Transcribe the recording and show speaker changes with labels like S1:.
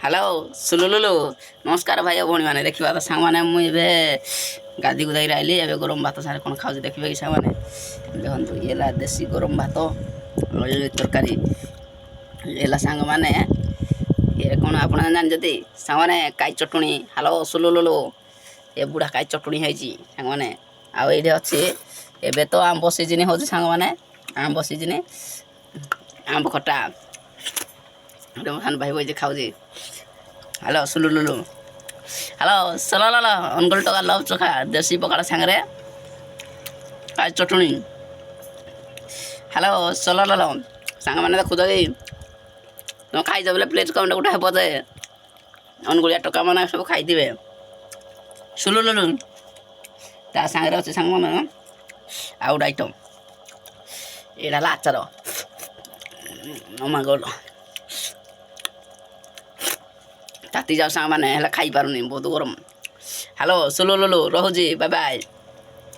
S1: Hello सुलुलुलु नमस्कार भाई भौणी मैंने देखा तो सांग मैंने मुझे गाधी गुधाई आइली ए गरम भात सारे कौन खाऊ देखिए कि सांग देखो ये देसी गरम भात तरकारी ये सांग मैंने ये कौन आप जानते सांग मैंने काई चटुणी हेलो सुलुलुलु ये बुढ़ा काई चटुणी है सांग मैंने आईटे अच्छी एवं तो आंब सीजन हो सांग मैंने आंब सीजन आंब खटा भाई भाई खाऊँ हेलो सुलुलुलु हेलो सलाला अनगल टका लव चोखा देसी पकाड़ा सांगे काई चटुणी हेलो सलाला सांग मैंने देखुद कि तुम खाई बोले प्लेट कमेंट गोटे हे जे अनगुड़िया टका मैंने सब खाई सुलुलुलु ता सांगे अच्छे सांग मैंने आउ गोटे आइटम यहाँ आचार गल ताती जाओ सांग मैंने खाई पारुनी बहुत गरम हेलो सुलुलुलु रोजी बाय बाय।